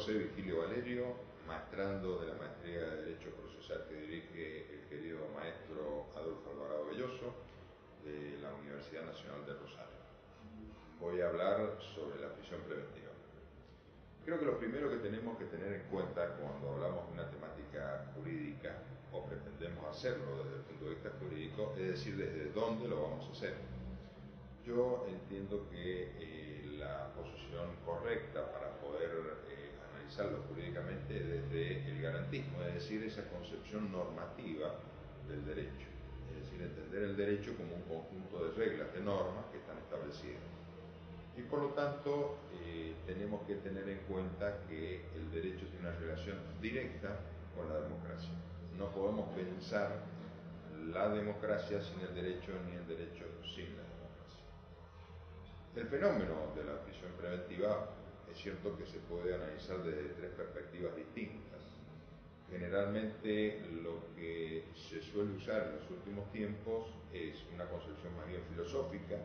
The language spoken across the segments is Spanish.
José Virgilio Valerio, maestrando de la Maestría de Derecho Procesal que dirige el querido maestro Adolfo Alvarado Belloso, de la Universidad Nacional de Rosario. Voy a hablar sobre la prisión preventiva. Creo que lo primero que tenemos que tener en cuenta cuando hablamos de una temática jurídica, o pretendemos hacerlo desde el punto de vista jurídico, es decir, desde dónde lo vamos a hacer. Yo entiendo que la posición correcta para poder analizarlo jurídicamente es desde el garantismo, es decir, esa concepción normativa del derecho, es decir, entender el derecho como un conjunto de reglas, de normas que están establecidas. Y por lo tanto, tenemos que tener en cuenta que el derecho tiene una relación directa con la democracia. No podemos pensar la democracia sin el derecho, ni el derecho sin la democracia. El fenómeno de la prisión preventiva es cierto que se puede analizar desde tres perspectivas distintas. Generalmente lo que se suele usar en los últimos tiempos es una concepción más bien filosófica,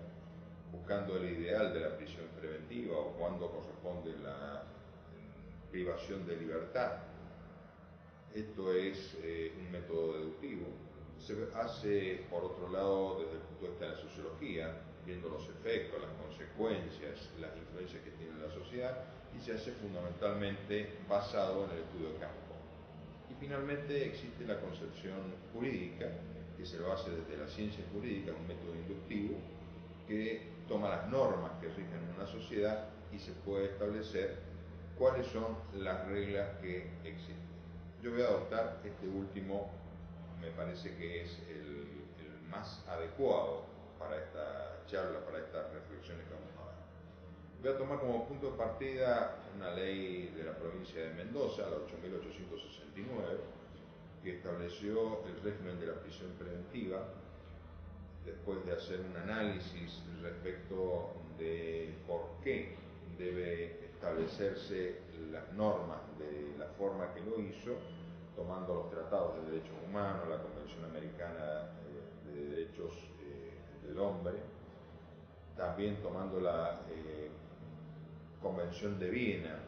buscando el ideal de la prisión preventiva o cuándo corresponde la privación de libertad. Esto es un método deductivo. Se hace, por otro lado, desde el punto de vista de la sociología, viendo los efectos, las consecuencias, las influencias que tiene la sociedad, y se hace fundamentalmente basado en el estudio de campo. Y finalmente existe la concepción jurídica, que se lo hace desde la ciencia jurídica, un método inductivo, que toma las normas que rigen una sociedad y se puede establecer cuáles son las reglas que existen. Yo voy a adoptar este último, me parece que es el más adecuado para esta charla, para estas reflexiones que vamos a dar. Voy a tomar como punto de partida una ley de la provincia de Mendoza, la 8.869, que estableció el régimen de la prisión preventiva, después de hacer un análisis respecto de por qué debe establecerse las normas de la forma que lo hizo, tomando los tratados de derechos humanos, la Convención Americana de Derechos del Hombre, también tomando la Convención de Viena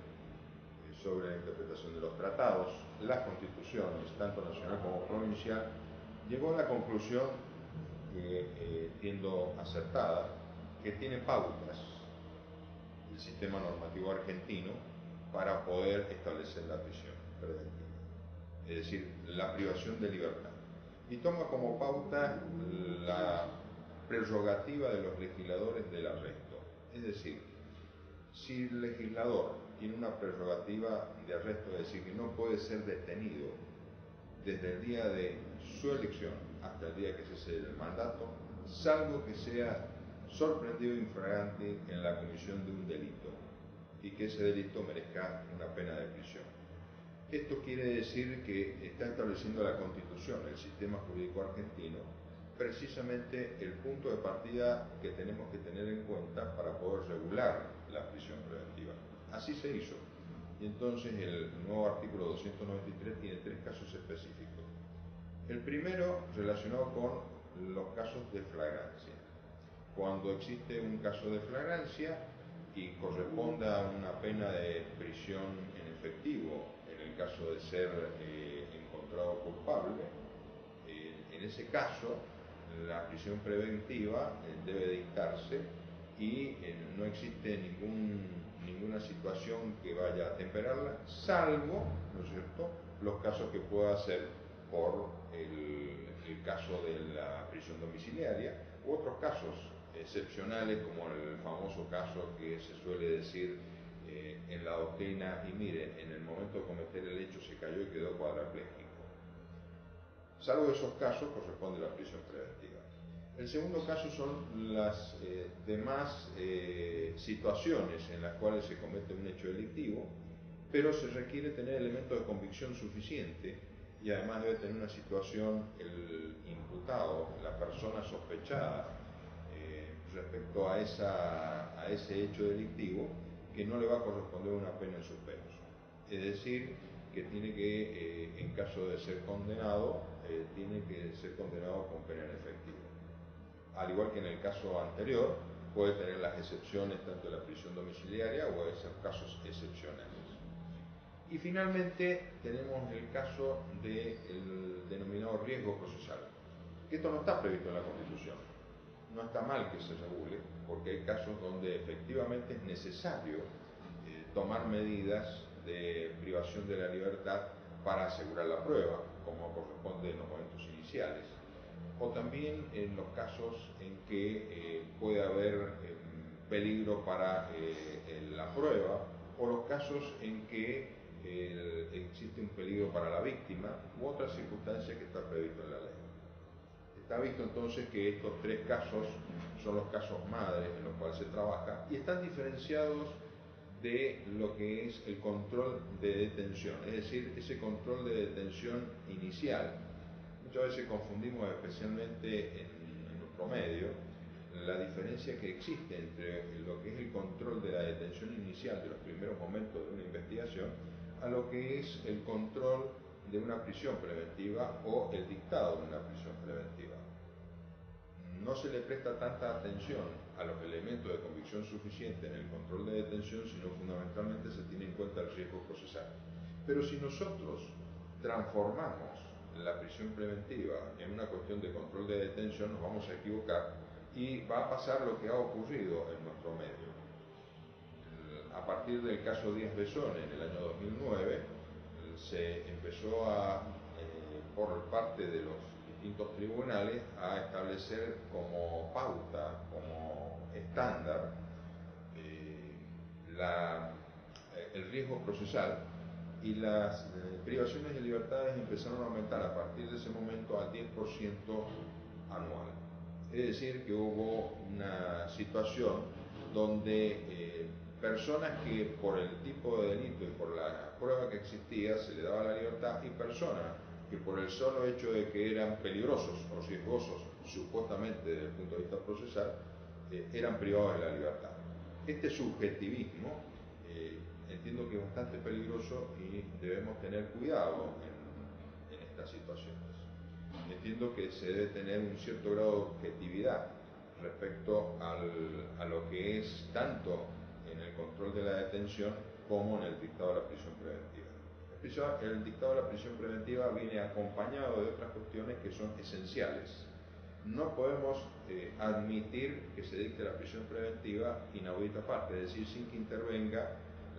sobre la interpretación de los tratados, las constituciones, tanto nacional como provincial, llegó a la conclusión que entiendo acertada, que tiene pautas el sistema normativo argentino para poder establecer la prisión preventiva, es decir, la privación de libertad. Y toma como pauta la prerrogativa de los legisladores del arresto. Es decir, si el legislador tiene una prerrogativa de arresto, es decir, que no puede ser detenido desde el día de su elección hasta el día que cese el mandato, salvo que sea sorprendido infragante en la comisión de un delito y que ese delito merezca una pena de prisión. Esto quiere decir que está estableciendo la Constitución, el sistema jurídico argentino, precisamente el punto de partida que tenemos que tener en cuenta para poder regular la prisión preventiva. Así se hizo. Y entonces el nuevo artículo 293 tiene tres casos específicos. El primero relacionado con los casos de flagrancia. Cuando existe un caso de flagrancia y corresponda a una pena de prisión en efectivo, en el caso de ser encontrado culpable, en ese caso la prisión preventiva debe dictarse y no existe ninguna situación que vaya a temperarla, salvo, ¿no es cierto?, los casos que pueda ser por el caso de la prisión domiciliaria u otros casos excepcionales, como el famoso caso que se suele decir en la doctrina, y mire, en el momento de cometer el hecho se cayó y quedó cuadrapléjico. Salvo esos casos corresponde la prisión preventiva. El segundo caso son las demás situaciones en las cuales se comete un hecho delictivo, pero se requiere tener elementos de convicción suficiente y además debe tener una situación el imputado, la persona sospechada respecto a ese hecho delictivo, que no le va a corresponder una pena en suspenso. Es decir, que tiene que, en caso de ser condenado, tiene que ser condenado con pena en efectivo. Al igual que en el caso anterior, puede tener las excepciones tanto de la prisión domiciliaria o esos casos excepcionales. Y finalmente tenemos el caso del denominado riesgo procesal, que esto no está previsto en la Constitución. No está mal que se regule, porque hay casos donde efectivamente es necesario tomar medidas de privación de la libertad para asegurar la prueba, como corresponde en los momentos iniciales, o también en los casos en que puede haber peligro para la prueba, o los casos en que existe un peligro para la víctima, u otra circunstancia que está previsto en la ley. Está visto entonces que estos tres casos son los casos madres en los cuales se trabaja y están diferenciados de lo que es el control de detención, es decir, ese control de detención inicial. Muchas veces confundimos, especialmente en nuestro medio, la diferencia que existe entre lo que es el control de la detención inicial de los primeros momentos de una investigación a lo que es el control de una prisión preventiva o el dictado de una prisión preventiva. No se le presta tanta atención a los elementos de convicción suficiente en el control de detención, sino fundamentalmente se tiene en cuenta el riesgo procesal. Pero si nosotros transformamos la prisión preventiva en una cuestión de control de detención, nos vamos a equivocar y va a pasar lo que ha ocurrido en nuestro medio. A partir del caso Díaz Besón en el año 2009, se empezó por parte de los distintos tribunales a establecer como pauta, como estándar, el riesgo procesal, y las privaciones de libertades empezaron a aumentar a partir de ese momento al 10% anual. Es decir, que hubo una situación donde personas que por el tipo de delito y por la prueba que existía se le daba la libertad, y personas que por el solo hecho de que eran peligrosos o riesgosos supuestamente desde el punto de vista procesal eran privados de la libertad. Este subjetivismo entiendo que es bastante peligroso y debemos tener cuidado en estas situaciones. Entiendo que se debe tener un cierto grado de objetividad respecto a lo que es tanto en el control de la detención como en el dictado de la prisión preventiva. El dictado de la prisión preventiva viene acompañado de otras cuestiones que son esenciales. No podemos admitir que se dicte la prisión preventiva inaudita parte, es decir, sin que intervenga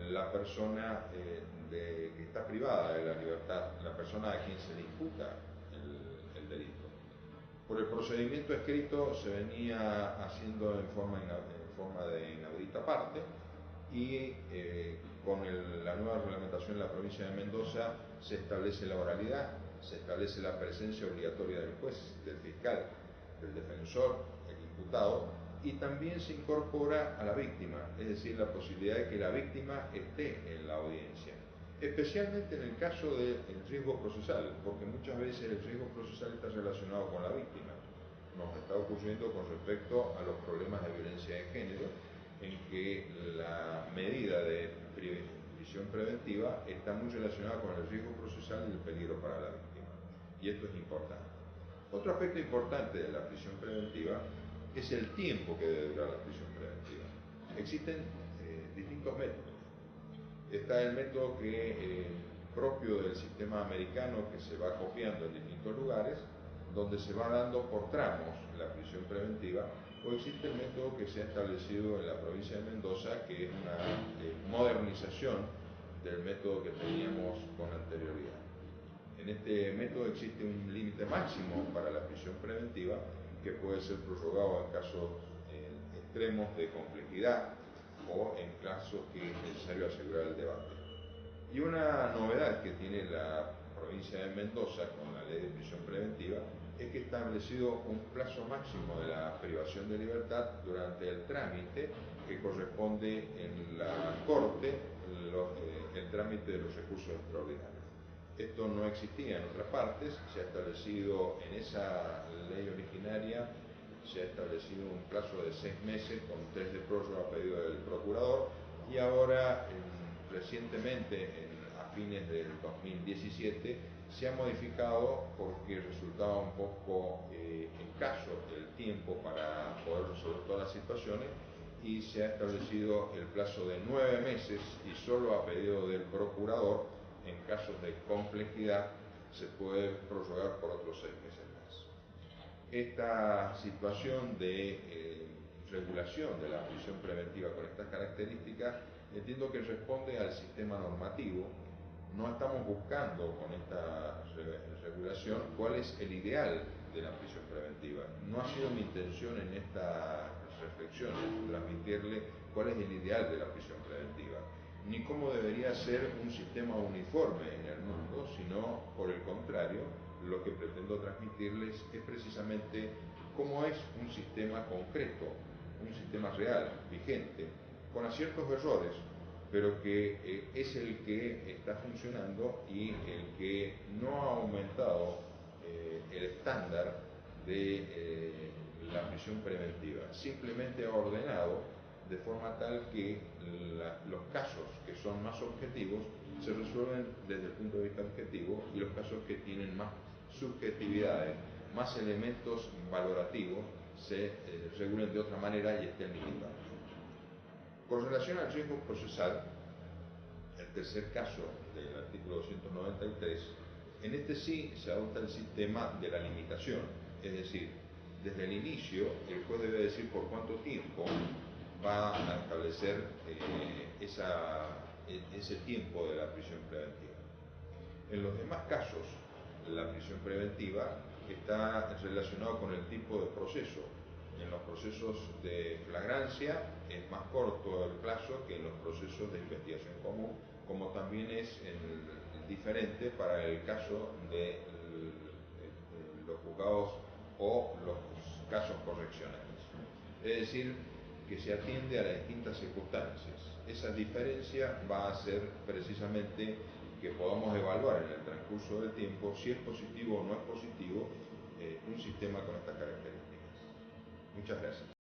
la persona que está privada de la libertad, la persona a quien se le imputa el delito. Por el procedimiento escrito se venía haciendo en forma de inaudita parte, y con la nueva reglamentación en la provincia de Mendoza se establece la oralidad, se establece la presencia obligatoria del juez, del fiscal, del defensor, el imputado, y también se incorpora a la víctima, es decir, la posibilidad de que la víctima esté en la audiencia, especialmente en el caso del riesgo procesal, porque muchas veces el riesgo procesal está relacionado con la víctima. Nos está ocurriendo con respecto a los problemas de violencia de género, en que la medida de prisión preventiva está muy relacionada con el riesgo procesal y el peligro para la víctima, y esto es importante. Otro aspecto importante de la prisión preventiva es el tiempo que debe durar la prisión preventiva. Existen distintos métodos. Está el método propio del sistema americano, que se va copiando en distintos lugares, donde se va dando por tramos la prisión preventiva, o existe el método que se ha establecido en la provincia de Mendoza, que es una modernización del método que teníamos con anterioridad. En este método existe un límite máximo para la prisión preventiva, que puede ser prorrogado en casos extremos de complejidad o en casos que es necesario asegurar el debate. Y una novedad que tiene la provincia de Mendoza con la ley de prisión preventiva es que ha establecido un plazo máximo de la privación de libertad durante el trámite que corresponde en la Corte, el trámite de los recursos extraordinarios. Esto no existía en otras partes, se ha establecido en esa ley originaria, se ha establecido un plazo de 6 meses con 3 de prórroga a pedido del procurador, y ahora recientemente, a fines del 2017, se ha modificado porque resultaba un poco escaso el tiempo para poder resolver todas las situaciones, y se ha establecido el plazo de 9 meses y solo a pedido del procurador en casos de complejidad se puede prorrogar por otros 6 meses más. Esta situación de regulación de la prisión preventiva con estas características, entiendo que responde al sistema normativo. No estamos buscando con esta regulación cuál es el ideal de la prisión preventiva. No ha sido mi intención en esta reflexión transmitirle cuál es el ideal de la prisión preventiva, ni cómo debería ser un sistema uniforme en el mundo, sino por el contrario, lo que pretendo transmitirles es precisamente cómo es un sistema concreto, un sistema real, vigente, con ciertos errores, pero que es el que está funcionando y el que no ha aumentado el estándar de la prisión preventiva. Simplemente ha ordenado de forma tal que los casos que son más objetivos se resuelven desde el punto de vista objetivo y los casos que tienen más subjetividades, más elementos valorativos, se regulen de otra manera y estén limitados. Con relación al riesgo procesal, el tercer caso del artículo 293, en este sí se adopta el sistema de la limitación, es decir, desde el inicio el juez debe decir por cuánto tiempo va a establecer ese tiempo de la prisión preventiva. En los demás casos, la prisión preventiva está relacionado con el tipo de proceso. En los procesos de flagrancia es más corto el plazo que en los procesos de investigación común, como también es diferente para el caso de los juzgados o los casos correccionales. Es decir, que se atiende a las distintas circunstancias. Esa diferencia va a hacer precisamente que podamos evaluar en el transcurso del tiempo si es positivo o no es positivo un sistema con estas características. Muchas gracias.